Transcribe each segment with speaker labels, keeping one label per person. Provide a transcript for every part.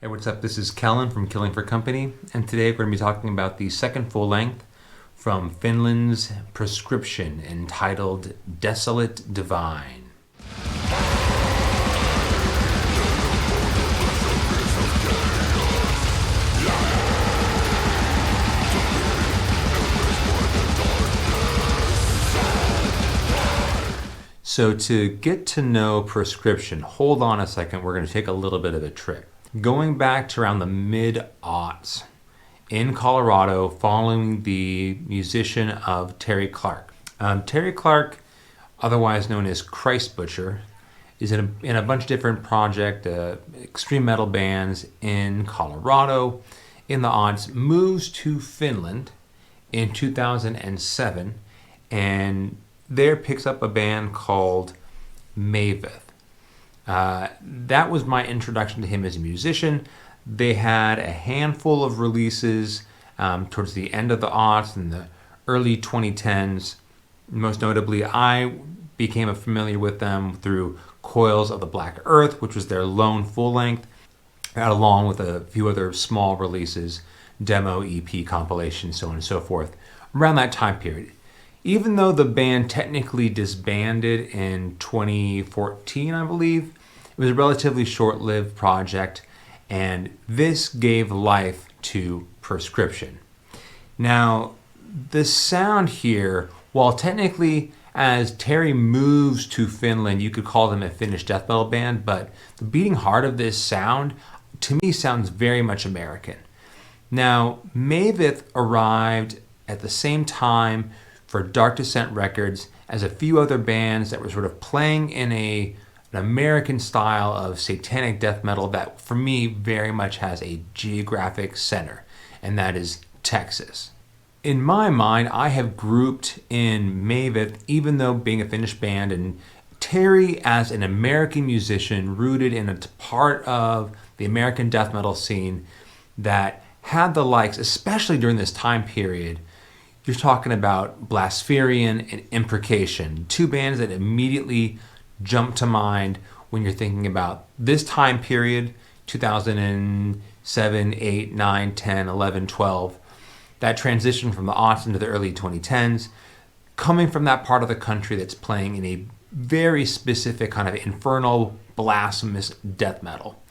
Speaker 1: Hey, what's up? This is Kellen from Killing for Company, and today we're going to be talking about the second full length from Finland's Proscription entitled Desolate Divine. So to get to know Proscription, hold on a second, we're going to take a little bit of a trip. Going back to around the mid-aughts in Colorado following the musician of Terry Clark. Terry Clark, otherwise known as Christ Butcher, is in a bunch of different extreme metal bands in Colorado in the aughts, moves to Finland in 2007 and there picks up a band called Maveth. That was my introduction to him as a musician. They had a handful of releases towards the end of the aughts and the early 2010s. Most notably, I became familiar with them through Coils of the Black Earth, which was their lone full-length, along with a few other small releases, demo, EP, compilation, so on and so forth, around that time period. Even though the band technically disbanded in 2014, I believe, it was a relatively short-lived project, and this gave life to Proscription. Now, the sound here, while technically as Terry moves to Finland, you could call them a Finnish death metal band, but the beating heart of this sound, to me, sounds very much American. Now, Maveth arrived at the same time for Dark Descent Records as a few other bands that were sort of playing in an American style of satanic death metal that, for me, very much has a geographic center, and that is Texas. In my mind, I have grouped in Maveth, even though being a Finnish band, and Terry as an American musician rooted in a part of the American death metal scene that had the likes, especially during this time period. You're talking about Blaspherian and Imprecation, two bands that immediately jump to mind when you're thinking about this time period, 2007, 8, 9, 10, 11, 12, that transition from the aughts into the early 2010s, coming from that part of the country that's playing in a very specific kind of infernal, blasphemous death metal.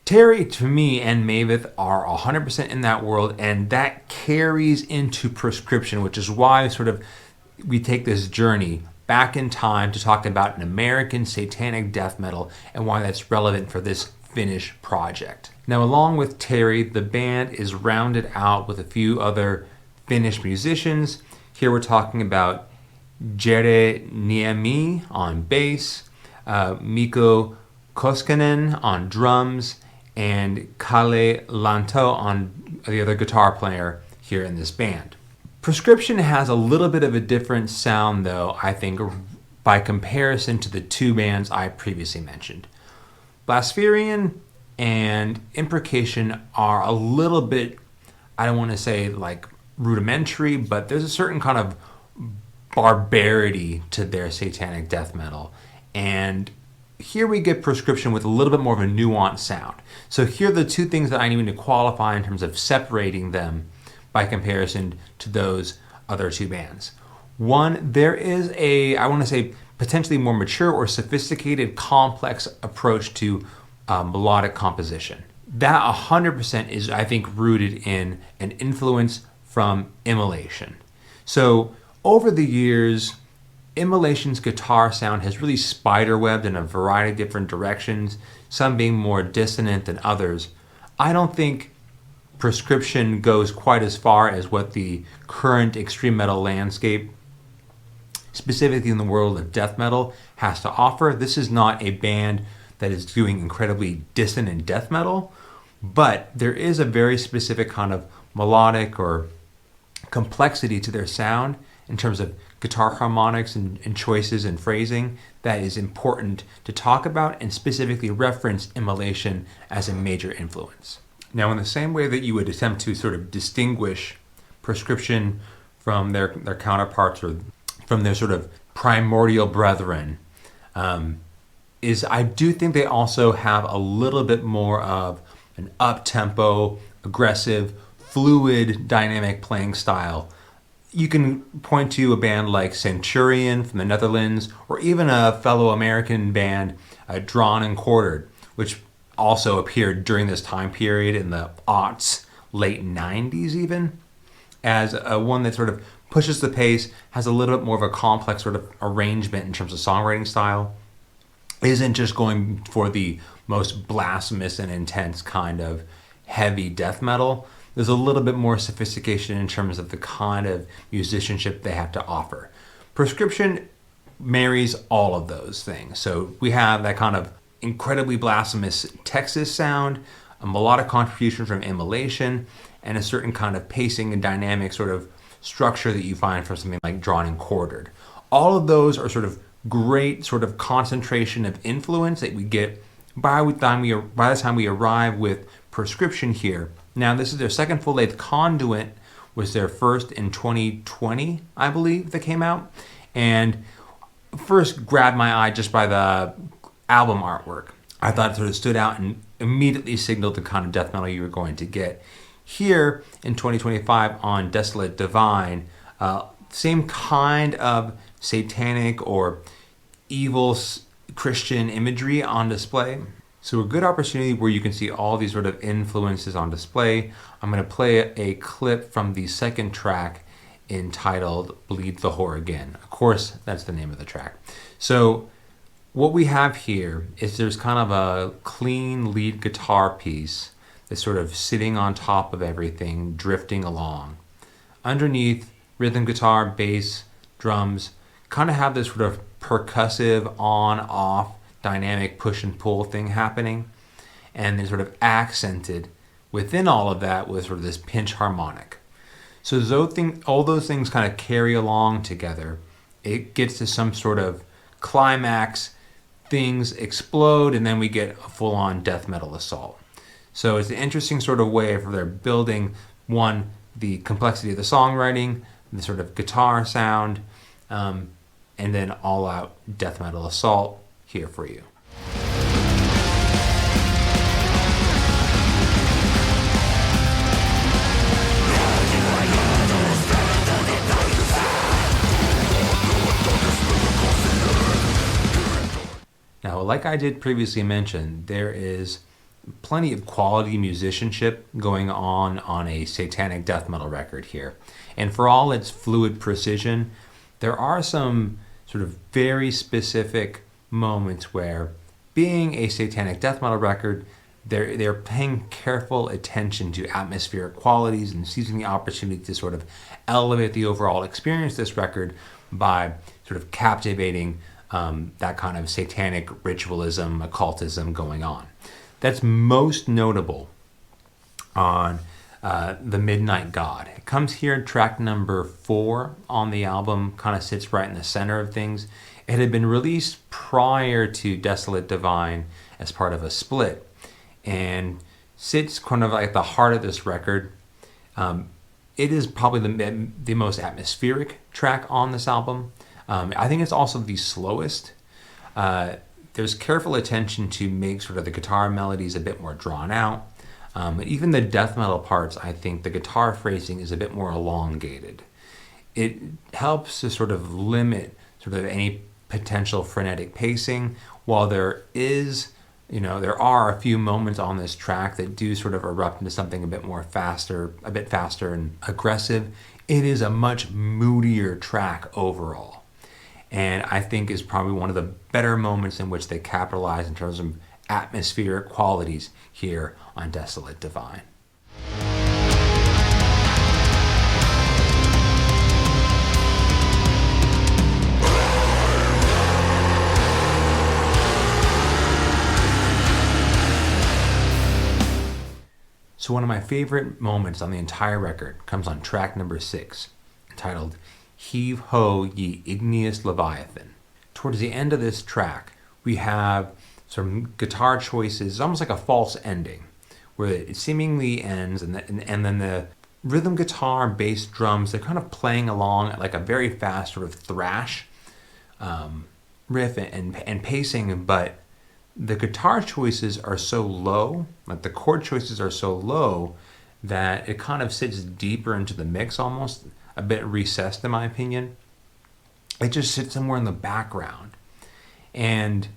Speaker 1: Terry, to me, and Maveth are 100% in that world, and that carries into Proscription, which is why we take this journey back in time to talk about an American satanic death metal and why that's relevant for this Finnish project. Now, along with Terry, the band is rounded out with a few other Finnish musicians. Here we're talking about Jere Niemi on bass, Mikko Koskinen on drums, and Kalle Lanto on the other guitar player here in this band. Proscription has a little bit of a different sound, though, I think, by comparison to the two bands I previously mentioned. Blaspherian and Imprecation are a little bit, I don't want to say like rudimentary, but there's a certain kind of barbarity to their satanic death metal. And here we get Proscription with a little bit more of a nuanced sound. So here are the two things that I need to qualify in terms of separating them by comparison to those other two bands. One, there is I want to say, potentially more mature or sophisticated, complex approach to melodic composition. That 100% is, I think, rooted in an influence from Immolation. So over the years, Immolation's guitar sound has really spiderwebbed in a variety of different directions, some being more dissonant than others. I don't think Proscription goes quite as far as what the current extreme metal landscape, specifically in the world of death metal, has to offer. This is not a band that is doing incredibly dissonant death metal, but there is a very specific kind of melodic or complexity to their sound in terms of guitar harmonics and choices and phrasing that is important to talk about and specifically reference Immolation as a major influence. Now, in the same way that you would attempt to sort of distinguish Proscription from their counterparts or from their sort of primordial brethren, I do think they also have a little bit more of an up-tempo, aggressive, fluid, dynamic playing style. You can point to a band like Centurion from the Netherlands, or even a fellow American band, Drawn and Quartered, which also appeared during this time period in the aughts, late 90s even, as one that sort of pushes the pace, has a little bit more of a complex sort of arrangement in terms of songwriting style, isn't just going for the most blasphemous and intense kind of heavy death metal. There's a little bit more sophistication in terms of the kind of musicianship they have to offer. Proscription marries all of those things. So we have that kind of incredibly blasphemous Texas sound, a melodic contribution from Immolation, and a certain kind of pacing and dynamic sort of structure that you find from something like Drawn and Quartered. All of those are sort of great sort of concentration of influence that we get by the time we arrive with Proscription here. Now, this is their second full-length. Conduit was their first in 2020, I believe, that came out. And first grabbed my eye just by the album artwork. I thought it sort of stood out and immediately signaled the kind of death metal you were going to get. Here in 2025 on Desolate Divine, same kind of satanic or evil Christian imagery on display. So a good opportunity where you can see all these sort of influences on display. I'm going to play a clip from the second track entitled Bleed the Whore Again. Of course, that's the name of the track. So what we have here is there's kind of a clean lead guitar piece that's sort of sitting on top of everything, drifting along. Underneath, rhythm guitar, bass, drums, kind of have this sort of percussive on-off dynamic push and pull thing happening, and then sort of accented within all of that with sort of this pinch harmonic. So all those things kind of carry along together. It gets to some sort of climax, things explode, and then we get a full-on death metal assault. So it's an interesting sort of way for they're building, one, the complexity of the songwriting, the sort of guitar sound, and then all-out death metal assault here for you. Now, like I did previously mention, there is plenty of quality musicianship going on a satanic death metal record here. And for all its fluid precision, there are some sort of very specific moments where, being a satanic death metal record, they're paying careful attention to atmospheric qualities and seizing the opportunity to sort of elevate the overall experience of this record by sort of captivating that kind of satanic ritualism, occultism going on. That's most notable on The Midnight God. It comes here in track number 4 on the album, kind of sits right in the center of things. It had been released prior to Desolate Divine as part of a split, and sits kind of like at the heart of this record. It is probably the most atmospheric track on this album. I think it's also the slowest. There's careful attention to make sort of the guitar melodies a bit more drawn out. Even the death metal parts, I think the guitar phrasing is a bit more elongated. It helps to sort of limit sort of any potential frenetic pacing, while there are a few moments on this track that do sort of erupt into something a bit faster and aggressive. It is a much moodier track overall, and I think is probably one of the better moments in which they capitalize in terms of atmospheric qualities here on Desolate Divine. So one of my favorite moments on the entire record comes on track number 6, entitled Heave Ho Ye Igneous Leviathan. Towards the end of this track, we have some guitar choices, almost like a false ending, where it seemingly ends, and then the rhythm guitar and bass drums, they're kind of playing along at like a very fast sort of thrash riff and pacing, but the guitar choices are so low, like the chord choices are so low that it kind of sits deeper into the mix, almost a bit recessed in my opinion. It just sits somewhere in the background. And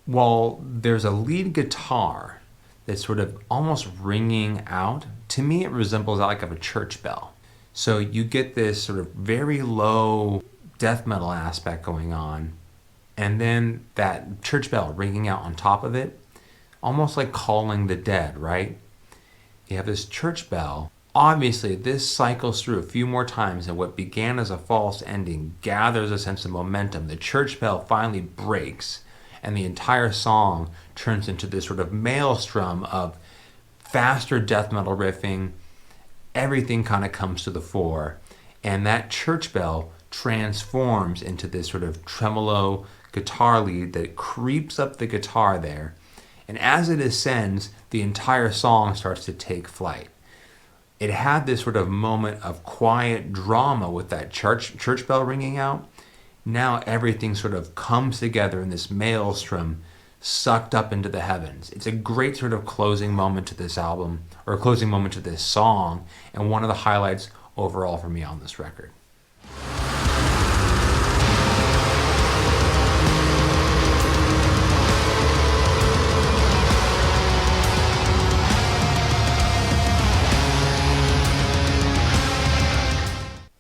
Speaker 1: while there's a lead guitar that's sort of almost ringing out, to me it resembles that like of a church bell. So you get this sort of very low death metal aspect going on, and then that church bell ringing out on top of it, almost like calling the dead, right? You have this church bell. Obviously, this cycles through a few more times, and what began as a false ending gathers a sense of momentum. The church bell finally breaks, and the entire song turns into this sort of maelstrom of faster death metal riffing. Everything kind of comes to the fore, and that church bell transforms into this sort of tremolo guitar lead that creeps up the guitar there. And as it ascends, the entire song starts to take flight. It had this sort of moment of quiet drama with that church bell ringing out. Now everything sort of comes together in this maelstrom, sucked up into the heavens. It's a great sort of closing moment to this album, or a closing moment to this song, and one of the highlights overall for me on this record.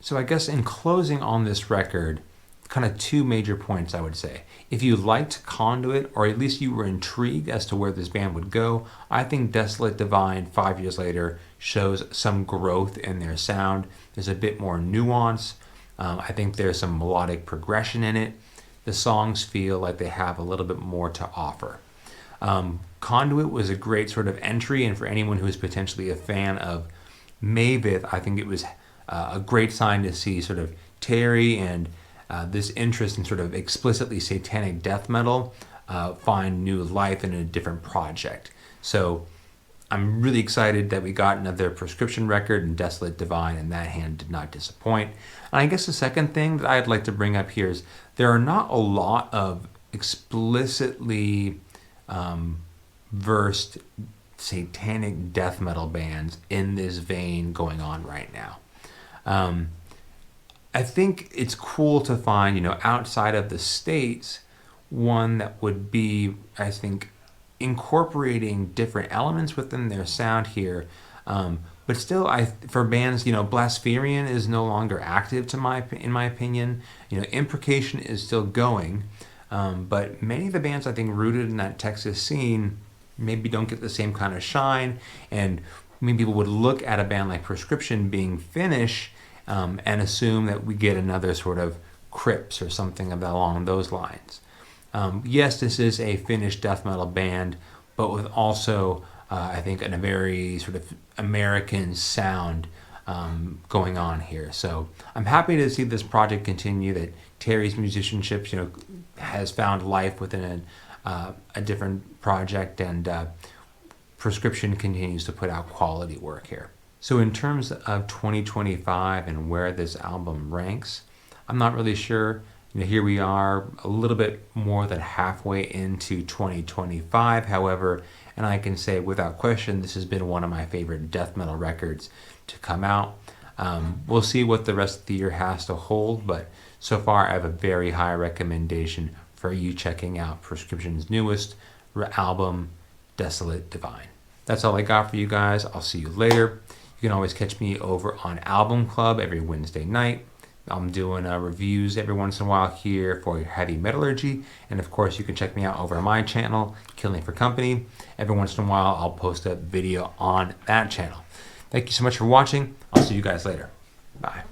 Speaker 1: So I guess in closing on this record, kind of two major points I would say. If you liked Conduit, or at least you were intrigued as to where this band would go, I think Desolate Divine 5 years later shows some growth in their sound. There's a bit more nuance. I think there's some melodic progression in it. The songs feel like they have a little bit more to offer. Conduit was a great sort of entry, and for anyone who is potentially a fan of Maveth, I think it was a great sign to see sort of Terry and this interest in sort of explicitly satanic death metal find new life in a different project. So I'm really excited that we got another Proscription record in Desolate Divine, and that hand did not disappoint. And I guess the second thing that I'd like to bring up here is there are not a lot of explicitly versed satanic death metal bands in this vein going on right now. I think it's cool to find, outside of the States, one that would be, I think, incorporating different elements within their sound here. But still, for bands, Blaspherian is no longer active in my opinion. Imprecation is still going. But many of the bands, I think, rooted in that Texas scene maybe don't get the same kind of shine. And maybe people would look at a band like Proscription being Finnish and assume that we get another sort of Crips or something along those lines. Yes, this is a Finnish death metal band, but with also, I think, a very sort of American sound going on here. So I'm happy to see this project continue, that Terry's musicianship, has found life within a different project, and Proscription continues to put out quality work here. So in terms of 2025 and where this album ranks, I'm not really sure. Here we are a little bit more than halfway into 2025, however, and I can say without question this has been one of my favorite death metal records to come out. We'll see what the rest of the year has to hold, but so far I have a very high recommendation for you checking out Proscription's newest album, Desolate Divine. That's all I got for you guys. I'll see you later. You can always catch me over on Album Club every Wednesday night. I'm doing reviews every once in a while here for heavy metallurgy. And of course, you can check me out over on my channel, Killing for Company. Every once in a while, I'll post a video on that channel. Thank you so much for watching. I'll see you guys later. Bye.